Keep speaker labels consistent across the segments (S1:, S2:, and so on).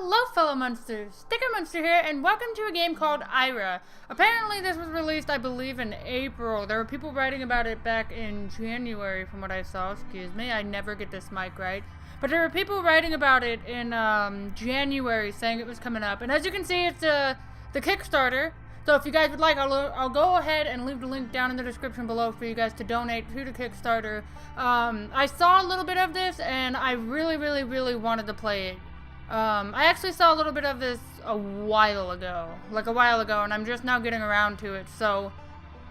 S1: Hello fellow Munsters, StikerMunster here, and welcome to a game called IRA. Apparently this was released, I believe, in April. There were people writing about it back in January from what I saw, excuse me, I never get this mic right. But there were people writing about it in January saying it was coming up, and as you can see it's the Kickstarter. So if you guys would like, I'll go ahead and leave the link down in the description below for you guys to donate to the Kickstarter. I saw a little bit of this and I really wanted to play it. I actually saw a little bit of this a while ago, and I'm just now getting around to it, so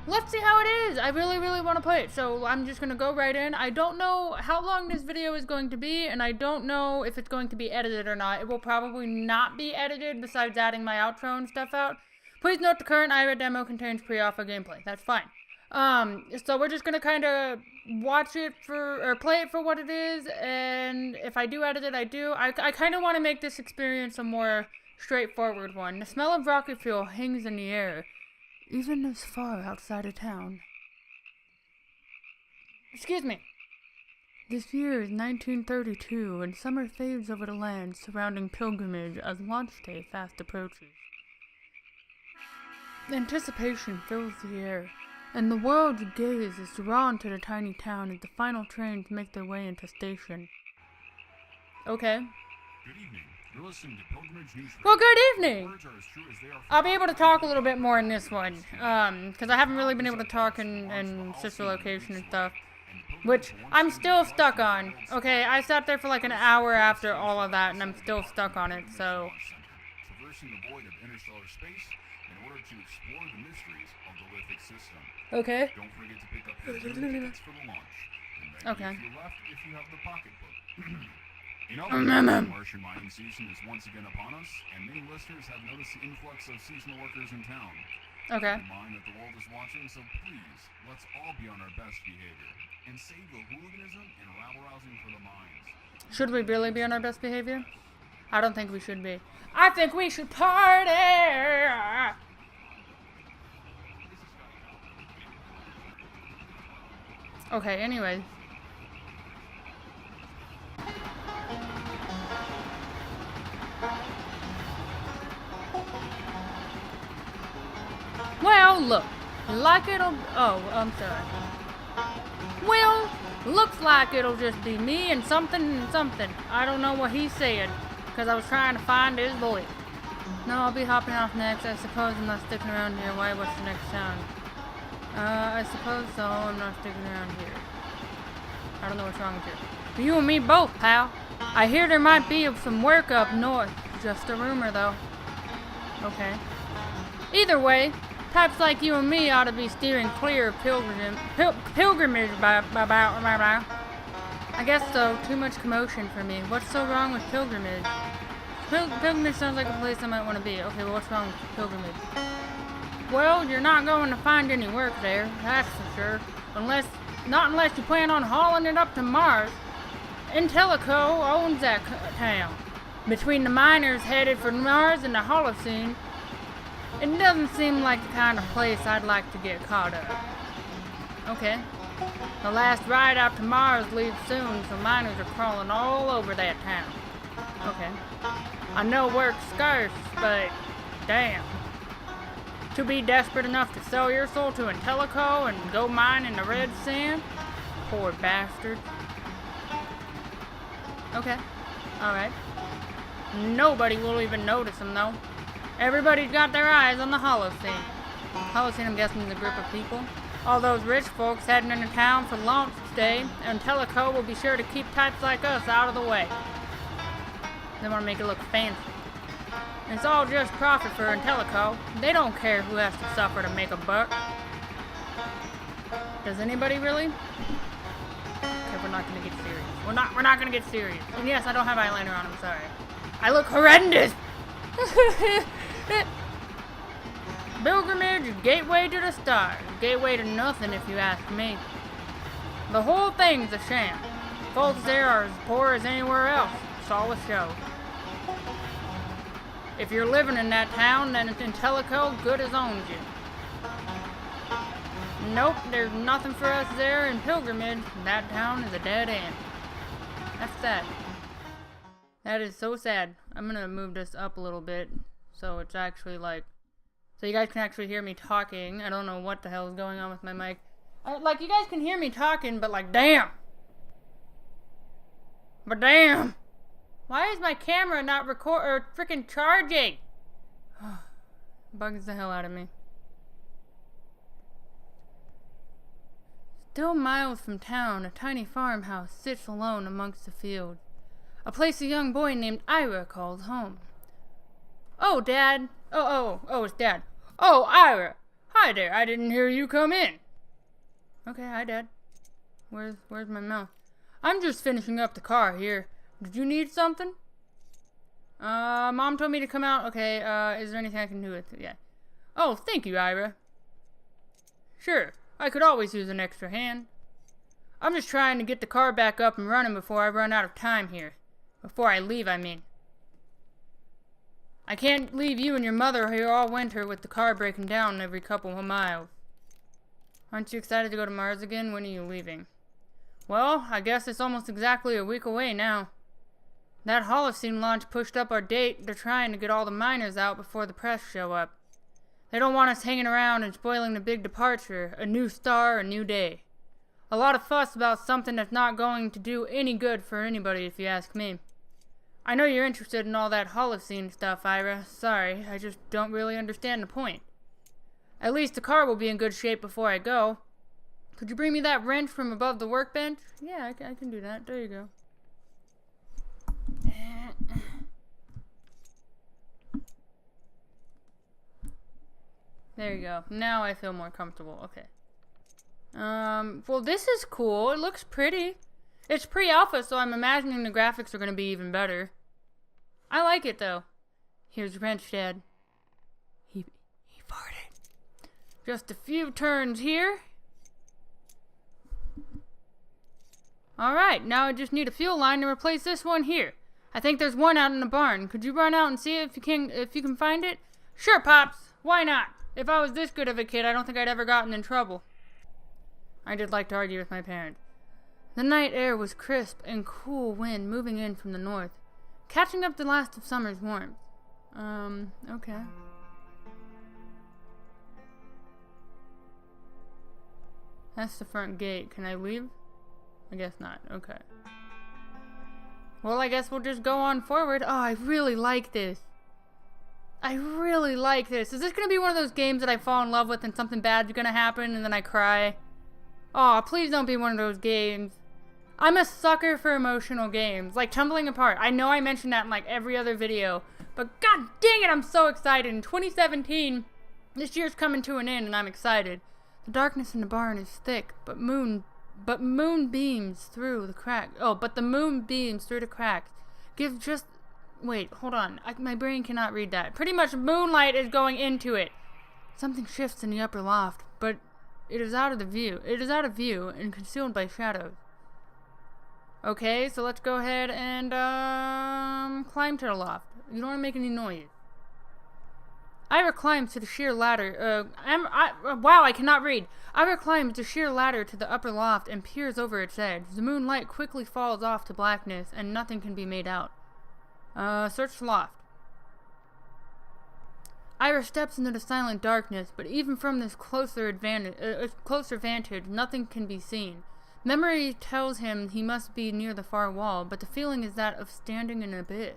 S1: let's see how it is. I really want to play it, so I'm just going to go right in. I don't know how long this video is going to be, and I don't know if it's going to be edited or not. It will probably not be edited, besides adding my outro and stuff out. Please note the current IRA demo contains pre-alpha gameplay. That's fine. So we're just gonna kind of watch it or play it for what it is, and if I do edit it, I do. I kind of want to make this experience a more straightforward one. The smell of rocket fuel hangs in the air, even as far outside of town. Excuse me. This year is 1932, and summer fades over the land surrounding pilgrimage as launch day fast approaches. Anticipation fills the air, and the world's gaze is drawn to the tiny town as the final trains make their way into station. Okay.
S2: Good evening. You're listening to Pilgrimage News.
S1: Well, good evening! I'll be able to talk a little bit more in this one, because I haven't really been able to talk in sister location and stuff, which I'm still stuck on. Okay, I sat there for like an hour after all of that, and I'm still stuck on it, so...
S2: Traversing the void of interstellar space in order to explore the mysteries of the lithic system.
S1: Okay.
S2: Don't forget to pick up your tickets for the launch. And
S1: okay.
S2: to your left if you have the pocketbook. The Martian mining season is once again upon us, and many listeners have noticed the influx of seasonal workers in town.
S1: Okay.
S2: Keep in mind that the world is watching, so please, let's all be on our best behavior and save the hooliganism and rabble-rousing for the minds.
S1: Should we really be on our best behavior? I don't think we should be. I think we should party! Okay, anyway. Well, look. Like it'll... Oh, I'm sorry. Well, looks like it'll just be me and something. I don't know what he said, because I was trying to find his voice. No, I'll be hopping off next. I suppose I'm not sticking around here. Why? What's the next sound? I suppose so. I'm not sticking around here. I don't know what's wrong with you. You and me both, pal. I hear there might be some work up north. Just a rumor, though. Okay. Either way, types like you and me ought to be steering clear of pilgrimage by. I guess so. Too much commotion for me. What's so wrong with pilgrimage? Pilgrimage sounds like a place I might want to be. Okay, well, what's wrong with pilgrimage? Well, you're not going to find any work there, that's for sure. Not unless you plan on hauling it up to Mars. Intellico owns that town. Between the miners headed for Mars and the Holocene, it doesn't seem like the kind of place I'd like to get caught up. Okay. The last ride out to Mars leaves soon, so miners are crawling all over that town. Okay. I know work's scarce, but damn. To be desperate enough to sell your soul to Intellico and go mine in the red sand? Poor bastard. Okay. Alright. Nobody will even notice them, though. Everybody's got their eyes on the Holocene. Holocene, I'm guessing, is a group of people. All those rich folks heading into town for launch day, and Intellico will be sure to keep types like us out of the way. They want to make it look fancy. It's all just profit for Intellico. They don't care who has to suffer to make a buck. Does anybody really? Okay, we're not gonna get serious. We're not gonna get serious. And yes, I don't have eyeliner on, I'm sorry. I look horrendous! Pilgrimage, gateway to the stars. Gateway to nothing if you ask me. The whole thing's a sham. Folks there are as poor as anywhere else. It's all a show. If you're living in that town, then Intellico good as owns you. Nope, there's nothing for us there in Pilgrimage. That town is a dead end. That's that. That is so sad. I'm gonna move this up a little bit so it's actually like, so you guys can actually hear me talking. I don't know what the hell is going on with my mic. Like, you guys can hear me talking, but like, damn. But damn. Why is my camera not freaking charging? Bugs the hell out of me. Still miles from town, a tiny farmhouse sits alone amongst the fields. A place a young boy named Ira calls home. Oh, Dad. Oh, it's Dad. Oh, Ira. Hi there, I didn't hear you come in. Okay, hi, Dad. Where's my mouth? I'm just finishing up the car here. Did you need something? Mom told me to come out. Okay, is there anything I can do with it? Yeah. Oh, thank you, Ira. Sure, I could always use an extra hand. I'm just trying to get the car back up and running before I run out of time here. Before I leave, I mean. I can't leave you and your mother here all winter with the car breaking down every couple of miles. Aren't you excited to go to Mars again? When are you leaving? Well, I guess it's almost exactly a week away now. That Holocene launch pushed up our date. They're trying to get all the miners out before the press show up. They don't want us hanging around and spoiling the big departure. A new star, a new day. A lot of fuss about something that's not going to do any good for anybody, if you ask me. I know you're interested in all that Holocene stuff, Ira. Sorry, I just don't really understand the point. At least the car will be in good shape before I go. Could you bring me that wrench from above the workbench? Yeah, I can do that. There you go. There you go. Now I feel more comfortable. Okay. Well, this is cool. It looks pretty. It's pre-alpha, so I'm imagining the graphics are going to be even better. I like it, though. Here's your wrench, Dad. He farted. Just a few turns here. Alright, now I just need a fuel line to replace this one here. I think there's one out in the barn. Could you run out and see if you can find it? Sure, Pops. Why not? If I was this good of a kid, I don't think I'd ever gotten in trouble. I did like to argue with my parents. The night air was crisp and cool wind moving in from the north, catching up the last of summer's warmth. Okay. That's the front gate. Can I leave? I guess not. Okay. Well, I guess we'll just go on forward. Oh, I really like this. I really like this. Is this going to be one of those games that I fall in love with and something bad's going to happen and then I cry? Oh, please don't be one of those games. I'm a sucker for emotional games, like Tumbling Apart. I know I mentioned that in like every other video, but god dang it, I'm so excited. In 2017, this year's coming to an end and I'm excited. The darkness in the barn is thick, but moon beams through the cracks. Oh, but the moon beams through the cracks. Give just... Wait, hold on. My brain cannot read that. Pretty much moonlight is going into it. Something shifts in the upper loft, but it is out of view and concealed by shadows. Okay, so let's go ahead and climb to the loft. You don't want to make any noise. Ira climbs to the sheer ladder. Wow, I cannot read. Ira climbs the sheer ladder to the upper loft and peers over its edge. The moonlight quickly falls off to blackness, and nothing can be made out. Search the loft. Ira steps into the silent darkness, but even from this closer vantage, nothing can be seen. Memory tells him he must be near the far wall, but the feeling is that of standing in an abyss.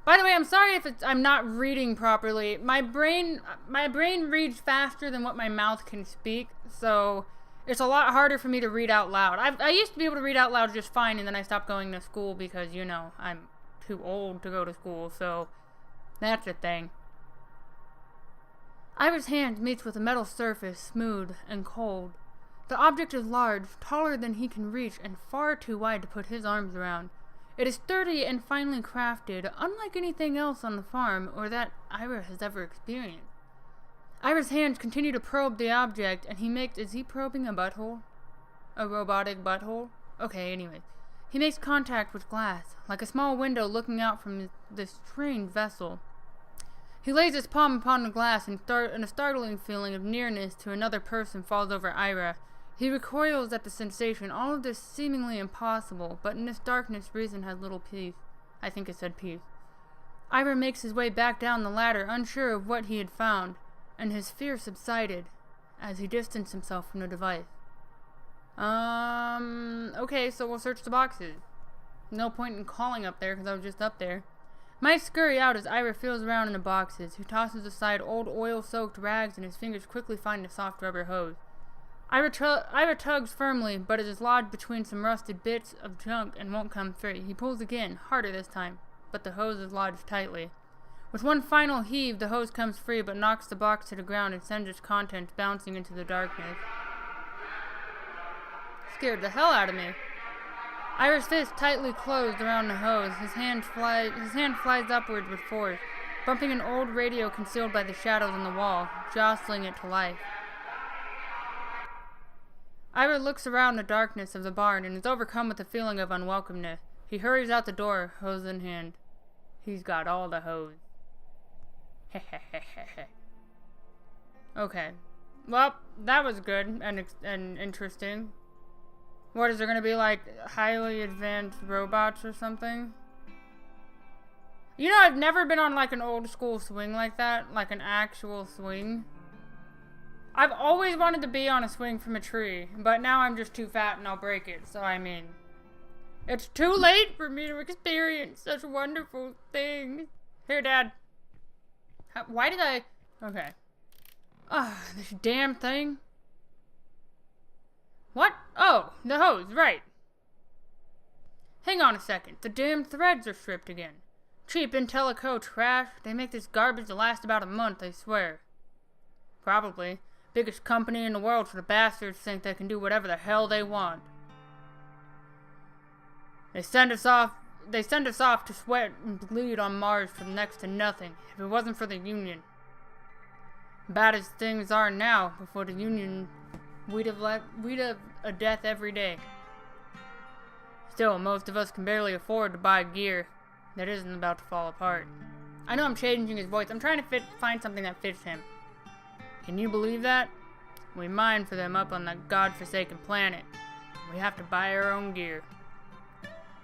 S1: By the way, I'm sorry if I'm not reading properly. My brain reads faster than what my mouth can speak, so it's a lot harder for me to read out loud. I used to be able to read out loud just fine, and then I stopped going to school because, you know, I'm too old to go to school, so that's a thing. Ira's hand meets with a metal surface, smooth and cold. The object is large, taller than he can reach, and far too wide to put his arms around. It is sturdy and finely crafted, unlike anything else on the farm or that Ira has ever experienced. Ira's hands continue to probe the object, and is he probing a butthole? A robotic butthole? Okay, anyway. He makes contact with glass, like a small window looking out from this strange vessel. He lays his palm upon the glass, and a startling feeling of nearness to another person falls over Ira. He recoils at the sensation, all of this seemingly impossible, but in this darkness reason has little peace. I think it said peace. Ira makes his way back down the ladder, unsure of what he had found, and his fear subsided as he distanced himself from the device. Okay, so we'll search the boxes. No point in calling up there because I was just up there. Mice scurry out as Ira feels around in the boxes. He tosses aside old oil-soaked rags and his fingers quickly find a soft rubber hose. Ira tugs firmly, but it is lodged between some rusted bits of junk and won't come free. He pulls again, harder this time, but the hose is lodged tightly. With one final heave, the hose comes free, but knocks the box to the ground and sends its contents bouncing into the darkness. Scared the hell out of me. Ira's fist tightly closed around the hose. His hand flies upwards with force, bumping an old radio concealed by the shadows on the wall, jostling it to life. Ira looks around the darkness of the barn and is overcome with a feeling of unwelcomeness. He hurries out the door, hose in hand. He's got all the hose. Okay. Well, that was good and interesting. What, is there gonna be like highly advanced robots or something? You know, I've never been on like an old school swing like that, like an actual swing. I've always wanted to be on a swing from a tree, but now I'm just too fat and I'll break it, so I mean, it's too late for me to experience such wonderful things. Here, Dad. Why did I... Okay. This damn thing. What? Oh, the hose, right. Hang on a second. The damn threads are stripped again. Cheap Intellico trash. They make this garbage to last about a month, I swear. Probably. Biggest company in the world for the bastards think they can do whatever the hell they want. They send us off to sweat and bleed on Mars for next to nothing, if it wasn't for the Union. Bad as things are now, before the Union, we'd have a death every day. Still, most of us can barely afford to buy gear that isn't about to fall apart. I know I'm changing his voice. I'm trying to find something that fits him. Can you believe that? We mine for them up on that godforsaken planet. We have to buy our own gear.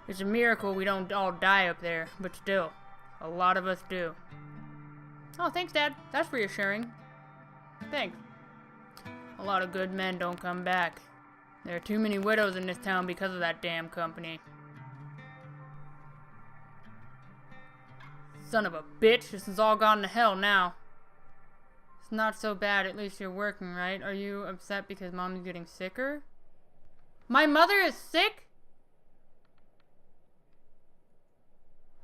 S1: It's a miracle we don't all die up there, but still, a lot of us do. Oh, thanks, Dad. That's reassuring. Thanks. A lot of good men don't come back. There are too many widows in this town because of that damn company. Son of a bitch, this has all gone to hell now. It's not so bad, at least you're working, right? Are you upset because Mom's getting sicker? My mother is sick?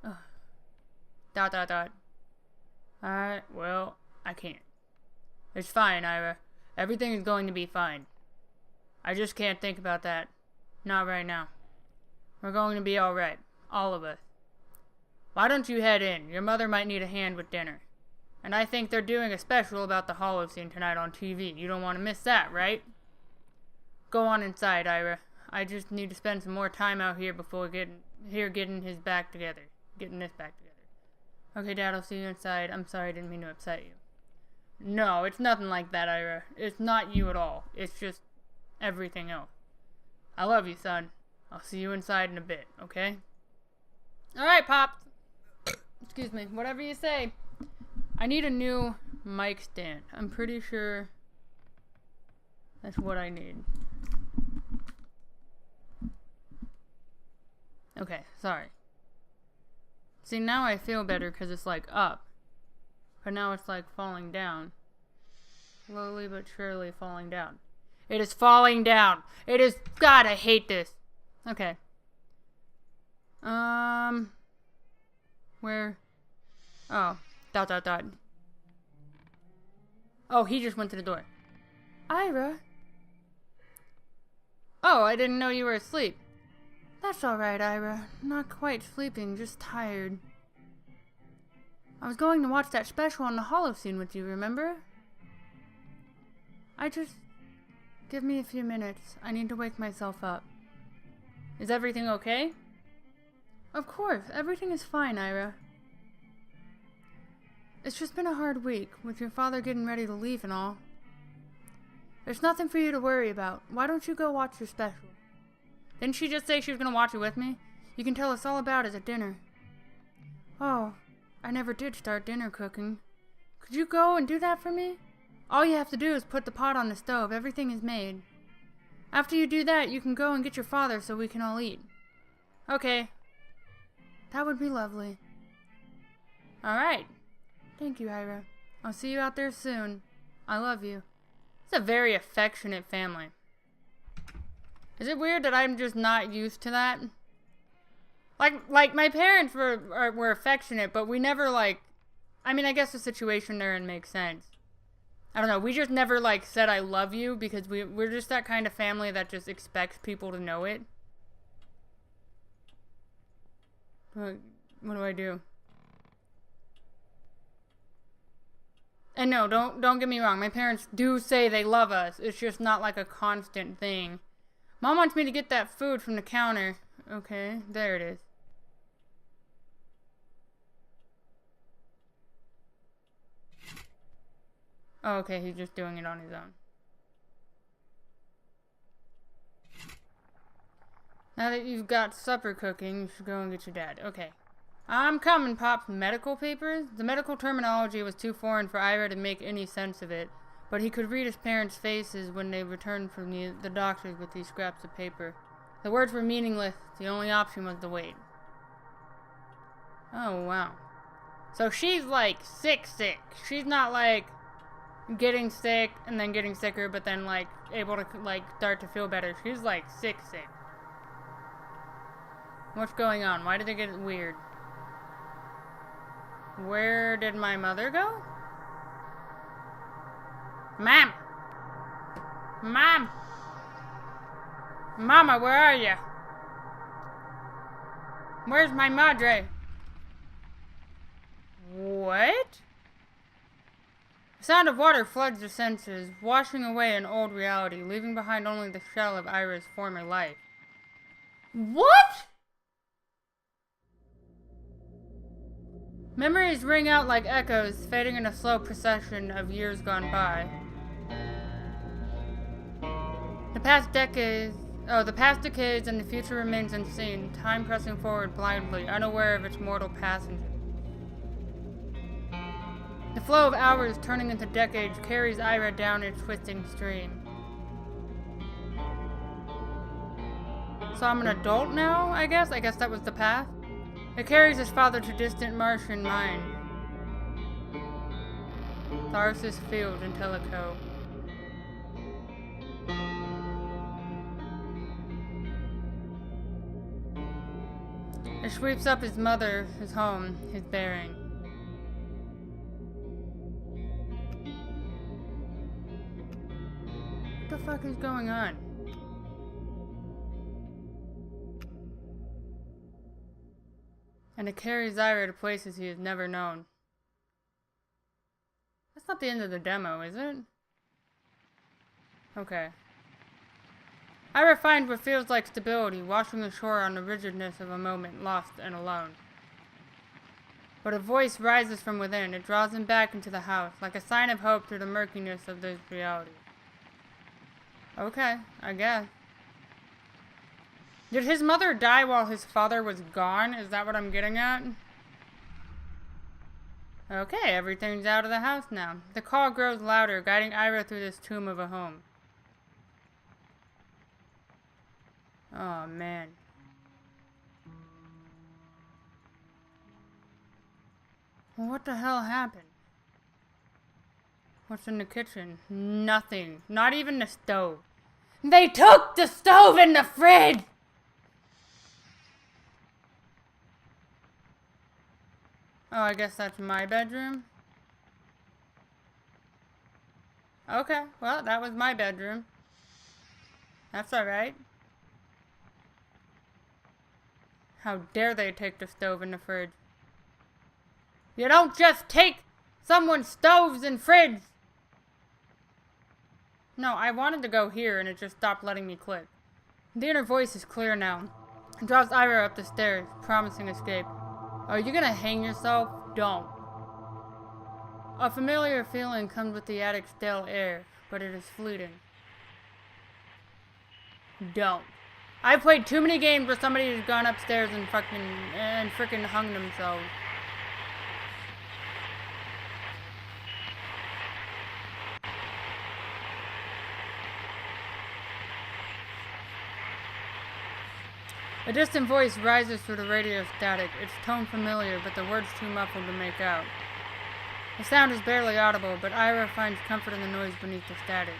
S1: Ugh. ... Alright, well, I can't. It's fine, Ira. Everything is going to be fine. I just can't think about that. Not right now. We're going to be alright. All of us. Why don't you head in? Your mother might need a hand with dinner. And I think they're doing a special about the Holocene tonight on TV. You don't want to miss that, right? Go on inside, Ira. I just need to spend some more time out here before getting his back together. Getting this back together. Okay, Dad, I'll see you inside. I'm sorry, I didn't mean to upset you. No, it's nothing like that, Ira. It's not you at all. It's just everything else. I love you, son. I'll see you inside in a bit, okay? Alright, Pops. Excuse me. Whatever you say. I need a new mic stand. I'm pretty sure that's what I need. Okay, sorry. See, now I feel better because it's like up. But now it's like falling down. Slowly but surely falling down. It is falling down. It is... God, I hate this. Okay. Where? Oh. ... Oh, he just went to the door. Ira? Oh, I didn't know you were asleep. That's alright, Ira. Not quite sleeping, just tired. I was going to watch that special on the Holocene with you, remember? Give me a few minutes. I need to wake myself up. Is everything okay? Of course, everything is fine, Ira. It's just been a hard week, with your father getting ready to leave and all. There's nothing for you to worry about. Why don't you go watch your special? Didn't she just say she was going to watch it with me? You can tell us all about it at dinner. Oh, I never did start dinner cooking. Could you go and do that for me? All you have to do is put the pot on the stove. Everything is made. After you do that, you can go and get your father so we can all eat. Okay. That would be lovely. Alright. Thank you, Ira. I'll see you out there soon. I love you. It's a very affectionate family. Is it weird that I'm just not used to that? Like my parents were affectionate, but we never, like... I mean, I guess the situation they're in makes sense. I don't know, we just never, like, said I love you because we're just that kind of family that just expects people to know it. What do I do? And no, don't get me wrong, my parents do say they love us. It's just not like a constant thing. Mom wants me to get that food from the counter. Okay, there it is. Oh, okay, he's just doing it on his own. Now that you've got supper cooking, you should go and get your dad. Okay. I'm coming, Pop's medical papers. The medical terminology was too foreign for Ira to make any sense of it, but he could read his parents' faces when they returned from the doctors with these scraps of paper. The words were meaningless. The only option was to wait. Oh, wow. So she's, like, sick. She's not, like, getting sick and then getting sicker, but then, like, able to, like, start to feel better. She's, like, sick. What's going on? Why did it get weird? Where did my mother go? Mom! Mom! Mama, where are you? Where's my madre? What? The sound of water floods the senses, washing away an old reality, leaving behind only the shell of Ira's former life. What? Memories ring out like echoes, fading in a slow procession of years gone by. The past decades and the future remains unseen, time pressing forward blindly, unaware of its mortal passage. The flow of hours turning into decades carries Ira down its twisting stream. So I'm an adult now, I guess? I guess that was the path? It carries his father to distant Martian mine. Tharsis Field in Teleco. It sweeps up his mother, his home, his bearing. What the fuck is going on? And it carries Ira to places he has never known. That's not the end of the demo, is it? Okay. Ira finds what feels like stability, washing ashore on the rigidness of a moment, lost and alone. But a voice rises from within. It draws him back into the house, like a sign of hope through the murkiness of this reality. Okay, I guess. Did his mother die while his father was gone? Is that what I'm getting at? Okay, everything's out of the house now. The call grows louder, guiding Ira through this tomb of a home. Oh, man. Well, what the hell happened? What's in the kitchen? Nothing. Not even the stove. They took the stove and the fridge! Oh, I guess that's my bedroom. Okay, well, that was my bedroom. That's alright. How dare they take the stove and the fridge? You don't just take someone's stoves and fridge! No, I wanted to go here and it just stopped letting me click. The inner voice is clear now. It draws Ira up the stairs, promising escape. Are you gonna hang yourself? Don't. A familiar feeling comes with the attic's stale air, but it is fleeting. Don't. I've played too many games where somebody has gone upstairs and frickin' hung themselves. A distant voice rises through the radio static, its tone familiar, but the words too muffled to make out. The sound is barely audible, but Ira finds comfort in the noise beneath the static.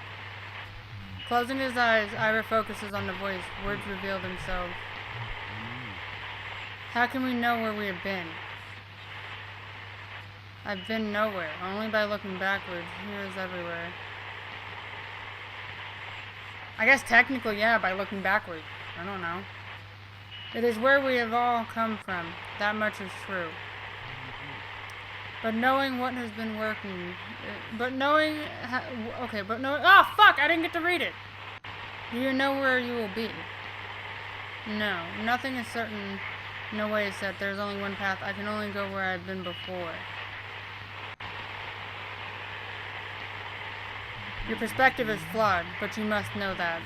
S1: Closing his eyes, Ira focuses on the voice. Words reveal themselves. How can we know where we have been? I've been nowhere, only by looking backwards. Here is everywhere. I guess technically, yeah, by looking backwards. I don't know. It is where we have all come from. That much is true. But knowing what has been working... oh, fuck! I didn't get to read it! Do you know where you will be? No. Nothing is certain. No way is set. There's only one path. I can only go where I've been before. Your perspective is flawed, but you must know that.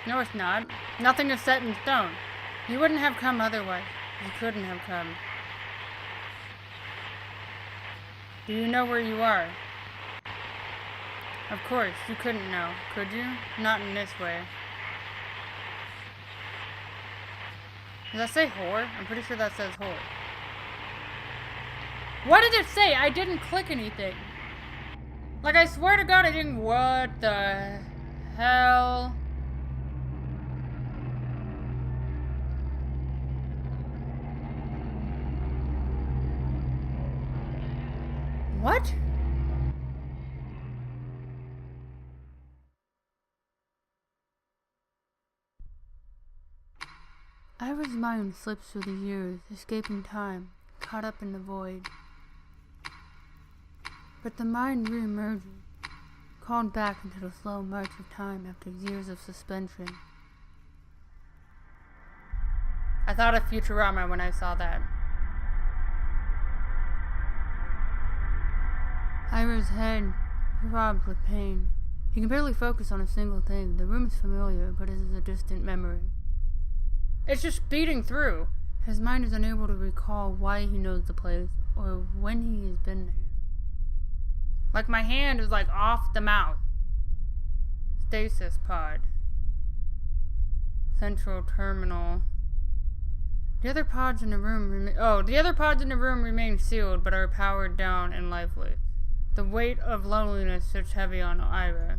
S1: No, it's not. Nothing is set in stone. You wouldn't have come otherwise. You couldn't have come. Do you know where you are? Of course, you couldn't know, could you? Not in this way. Does that say whore? I'm pretty sure that says whore. What did it say? I didn't click anything. Like, I swear to God I didn't. What the hell? What? Ira's mind slips through the years, escaping time, caught up in the void. But the mind re-emerges, called back into the slow march of time after years of suspension. I thought of Futurama when I saw that. Ira's head throbbed with pain. He can barely focus on a single thing. The room is familiar, but it is a distant memory. It's just speeding through. His mind is unable to recall why he knows the place, or when he has been there. Like my hand is like off the mouth. Stasis pod. Central terminal. The other pods in the room remain sealed, but are powered down and lifeless. The weight of loneliness sits heavy on Ira.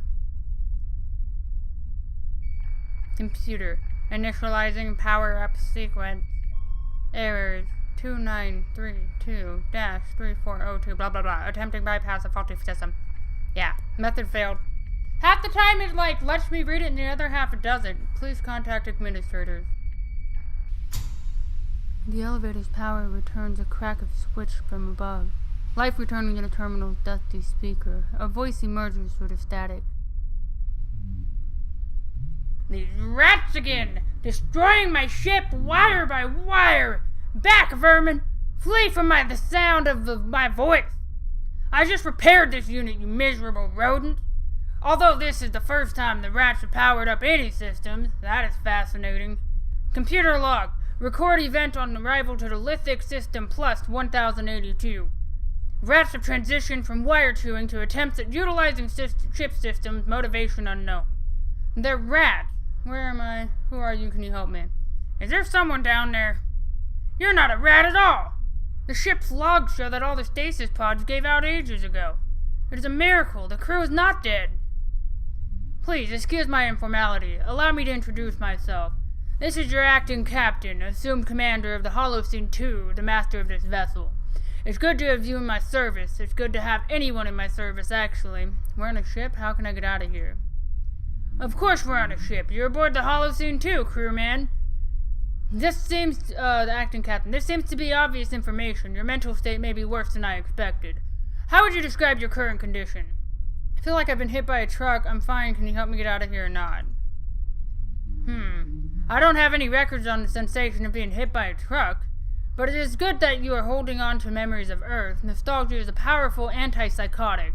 S1: Computer. Initializing power-up sequence. Errors. 2932-3402 blah blah blah. Attempting bypass a faulty system. Yeah. Method failed. Half the time it lets me read it and the other half it doesn't. Please contact administrators. The elevator's power returns a crack of switch from above. Life returning to the terminal's dusty speaker. A voice emerges through the static. These rats again! Destroying my ship wire by wire! Back, vermin! Flee from the sound of my voice! I just repaired this unit, you miserable rodent! Although this is the first time the rats have powered up any systems, that is fascinating. Computer log. Record event on arrival to the lithic system plus 1082. Rats have transitioned from wire chewing to attempts at utilizing chip systems, motivation unknown. They're rats. Where am I? Who are you? Can you help me? Is there someone down there? You're not a rat at all! The ship's logs show that all the stasis pods gave out ages ago. It is a miracle. The crew is not dead. Please, excuse my informality. Allow me to introduce myself. This is your acting captain, assumed commander of the Holocene 2, the master of this vessel. It's good to have you in my service. It's good to have anyone in my service, actually. We're on a ship? How can I get out of here? Of course we're on a ship. You're aboard the Holocene 2, crewman. The acting captain, this seems to be obvious information. Your mental state may be worse than I expected. How would you describe your current condition? I feel like I've been hit by a truck. I'm fine. Can you help me get out of here or not? I don't have any records on the sensation of being hit by a truck, but it is good that you are holding on to memories of Earth. Nostalgia is a powerful antipsychotic.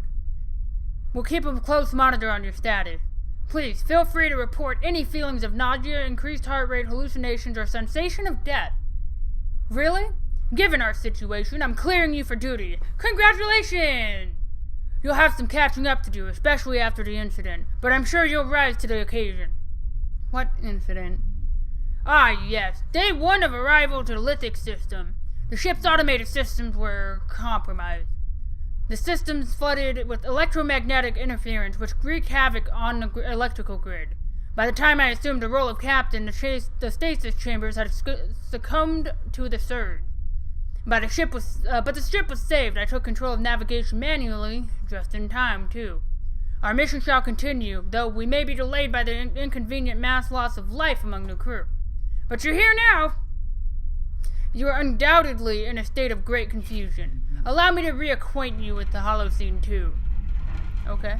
S1: We'll keep a close monitor on your status. Please, feel free to report any feelings of nausea, increased heart rate, hallucinations, or sensation of death. Really? Given our situation, I'm clearing you for duty. Congratulations! You'll have some catching up to do, especially after the incident, but I'm sure you'll rise to the occasion. What incident? Ah, yes. Day 1 of arrival to the lithic system. The ship's automated systems were compromised. The systems flooded with electromagnetic interference which wreaked havoc on the electrical grid. By the time I assumed the role of captain, the stasis chambers had succumbed to the surge. But the ship was saved. I took control of navigation manually, just in time, too. Our mission shall continue, though we may be delayed by the inconvenient mass loss of life among the crew. But you're here now! You are undoubtedly in a state of great confusion. Allow me to reacquaint you with the Holocene 2. Okay.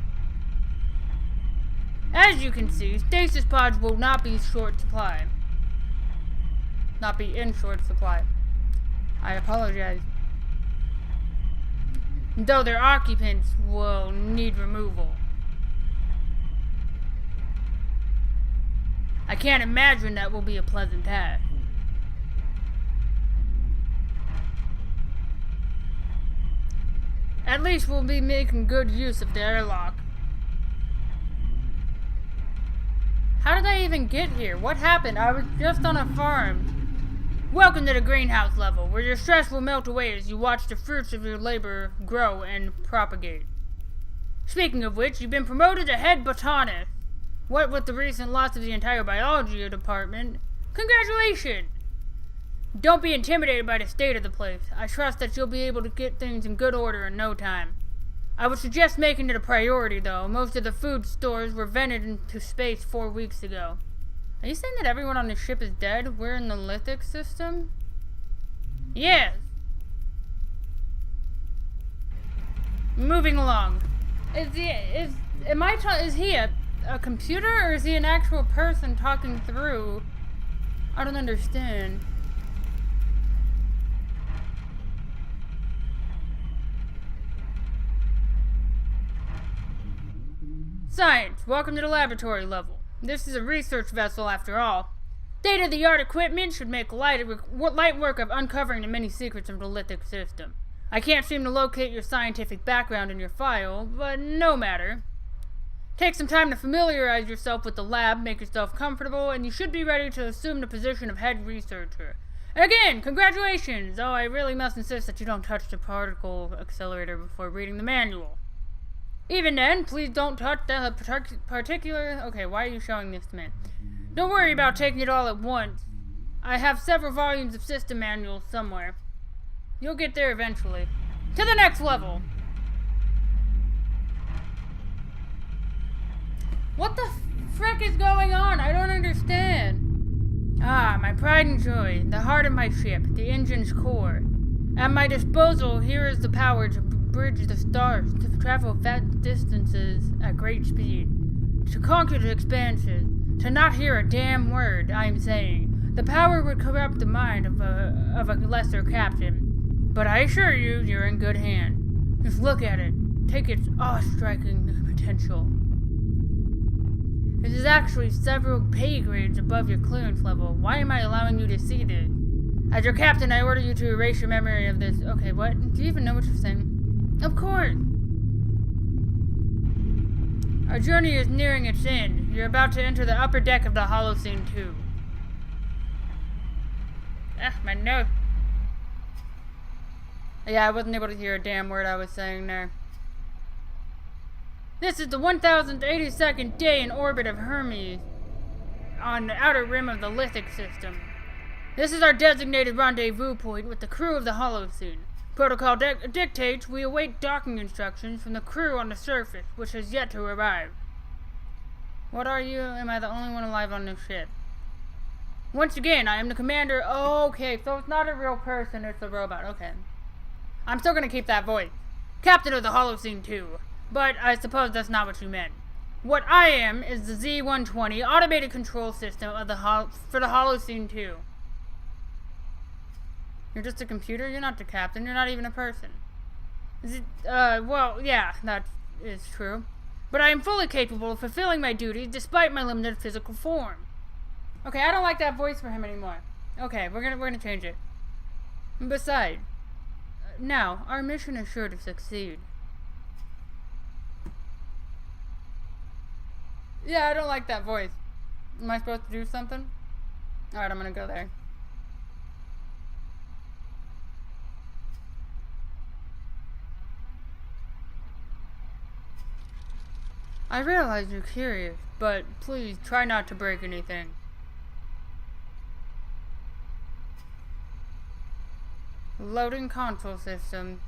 S1: As you can see, stasis pods will not be in short supply. I apologize. Though their occupants will need removal. I can't imagine that will be a pleasant task. At least we'll be making good use of the airlock. How did I even get here? What happened? I was just on a farm. Welcome to the greenhouse level, where your stress will melt away as you watch the fruits of your labor grow and propagate. Speaking of which, you've been promoted to head botanist. What with the recent loss of the entire biology department, congratulations! Don't be intimidated by the state of the place. I trust that you'll be able to get things in good order in no time. I would suggest making it a priority, though. Most of the food stores were vented into space 4 weeks ago. Are you saying that everyone on the ship is dead? We're in the lithic system? Yes. Moving along. Is he a computer, or is he an actual person talking through? I don't understand. Science, welcome to the laboratory level. This is a research vessel after all. State-of-the-art equipment should make light work of uncovering the many secrets of the lithic system. I can't seem to locate your scientific background in your file, but no matter. Take some time to familiarize yourself with the lab, make yourself comfortable, and you should be ready to assume the position of head researcher. Again, congratulations, though I really must insist that you don't touch the particle accelerator before reading the manual. Even then, please don't touch the particular... Okay, why are you showing this to me? Don't worry about taking it all at once. I have several volumes of system manuals somewhere. You'll get there eventually. To the next level! What the frick is going on? I don't understand. Ah, my pride and joy, the heart of my ship, the engine's core. At my disposal, here is the power to bridge the stars, to travel vast distances at great speed, to conquer the expanses, to not hear a damn word I am saying. The power would corrupt the mind of a lesser captain, but I assure you, you're in good hand. Just look at it. Take its awe-striking potential. It is actually several pay grades above your clearance level. Why am I allowing you to see this? As your captain, I order you to erase your memory of this. Okay, what? Do you even know what you're saying? Of course! Our journey is nearing its end. You're about to enter the upper deck of the Holocene 2. My nose. Yeah, I wasn't able to hear a damn word I was saying there. This is the 1082nd day in orbit of Hermes, on the outer rim of the lithic system. This is our designated rendezvous point with the crew of the Holocene. Protocol dictates we await docking instructions from the crew on the surface, which has yet to arrive. What are you? Am I the only one alive on this ship? Once again, I am the commander. Oh, okay, so it's not a real person, it's a robot. Okay. I'm still gonna keep that voice. Captain of the Holocene 2. But I suppose that's not what you meant. What I am is the Z-120 automated control system of for the Holocene 2. You're just a computer? You're not the captain. You're not even a person. Is it, well, yeah, that is true. But I am fully capable of fulfilling my duties despite my limited physical form. Okay, I don't like that voice for him anymore. Okay, we're gonna change it. Besides, now, our mission is sure to succeed. Yeah, I don't like that voice. Am I supposed to do something? Alright, I'm gonna go there. I realize you're curious, but please try not to break anything. Loading console system.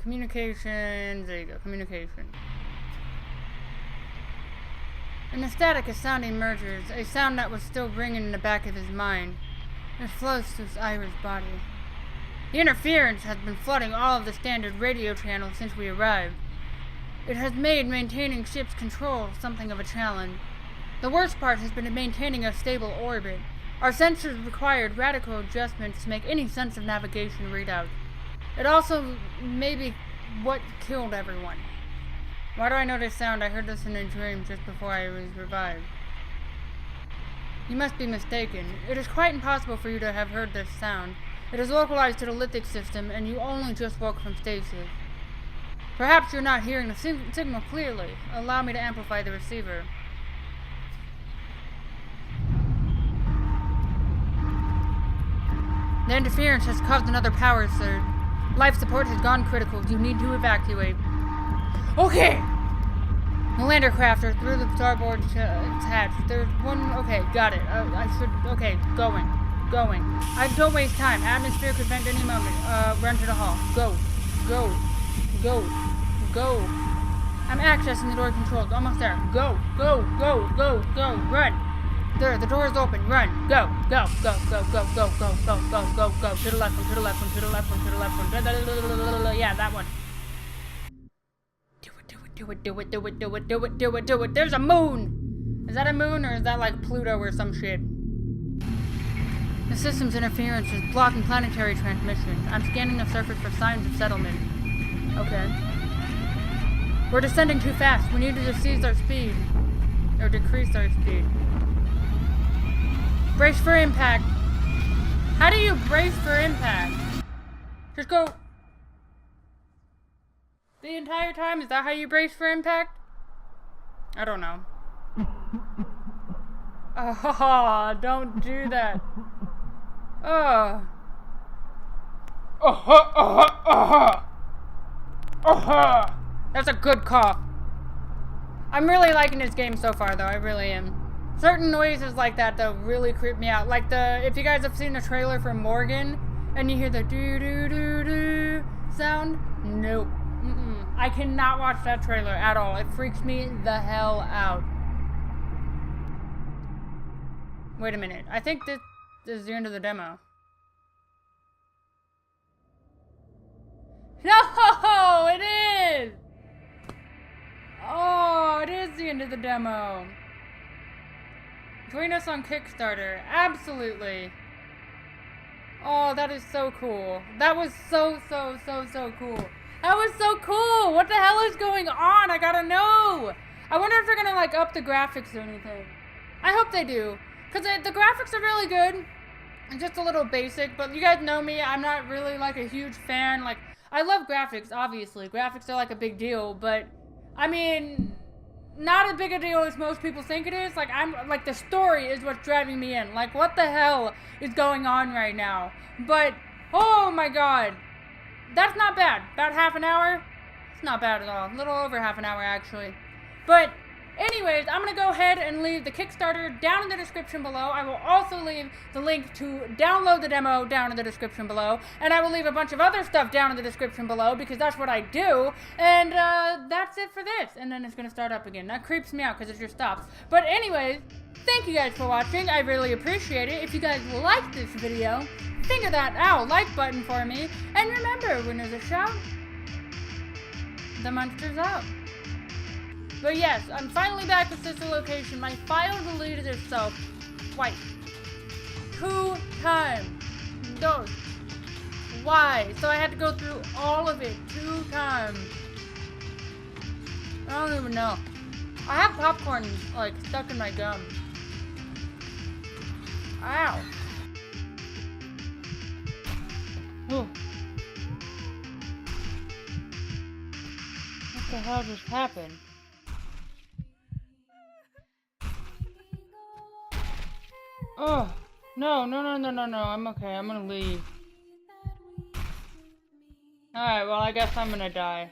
S1: Communications. There you go, communication. In the static, a sound emerges, a sound that was still ringing in the back of his mind. It flows through Ira's body. The interference has been flooding all of the standard radio channels since we arrived. It has made maintaining ship's control something of a challenge. The worst part has been maintaining a stable orbit. Our sensors required radical adjustments to make any sense of navigation readout. It also may be what killed everyone. Why do I know this sound? I heard this in a dream just before I was revived. You must be mistaken. It is quite impossible for you to have heard this sound. It is localized to the lithic system, and you only just woke from stasis. Perhaps you're not hearing the signal clearly. Allow me to amplify the receiver. The interference has caused another power surge. Life support has gone critical. You need to evacuate. Okay! The lander craft are through the starboard hatch. There's one... Okay, got it. I should... Okay, going. Don't waste time. Atmosphere could vent any moment. Run to the hall. Go. I'm accessing the door controls. Almost there. Go. Run. There, the door is open. Run. Go. To the left one. Yeah, that one. Do it. There's a moon. Is that a moon or is that like Pluto or some shit? The system's interference is blocking planetary transmission. I'm scanning the surface for signs of settlement. Okay. We're descending too fast. We need to decrease our speed. Brace for impact. How do you brace for impact? Just go. The entire time? Is that how you brace for impact? I don't know. Oh, don't do that. Oh. That's a good cough. I'm really liking this game so far, though. I really am. Certain noises like that, though, really creep me out. Like if you guys have seen the trailer for Morgan, and you hear the doo-doo-doo-doo sound, nope. I cannot watch that trailer at all. It freaks me the hell out. Wait a minute. I think this is the end of the demo. No, it is! Oh, it is the end of the demo. Join us on Kickstarter. Absolutely. Oh, that is so cool. That was so cool. That was so cool. What the hell is going on? I gotta know. I wonder if they're gonna like up the graphics or anything. I hope they do. Because the graphics are really good. And just a little basic. But you guys know me. I'm not really like a huge fan. Like, I love graphics, obviously. Graphics are like a big deal. But, I mean, not as big a deal as most people think it is. Like, the story is what's driving me in. Like, what the hell is going on right now? But, oh my god. That's not bad. About half an hour? It's not bad at all. A little over half an hour, actually. But, anyways, I'm going to go ahead and leave the Kickstarter down in the description below. I will also leave the link to download the demo down in the description below. And I will leave a bunch of other stuff down in the description below because that's what I do. And that's it for this. And then it's going to start up again. That creeps me out because it just stops. But anyways, thank you guys for watching. I really appreciate it. If you guys like this video, finger that like button for me. And remember, when there's a shout, the monster's out. But yes, I'm finally back with Sister Location. My file deleted itself twice. 2 times. Dos. Why? So I had to go through all of it 2 times. I don't even know. I have popcorn, like, stuck in my gum. Ow. Ooh. What the hell just happened? Oh, no, I'm okay. I'm gonna leave. Alright, well, I guess I'm gonna die.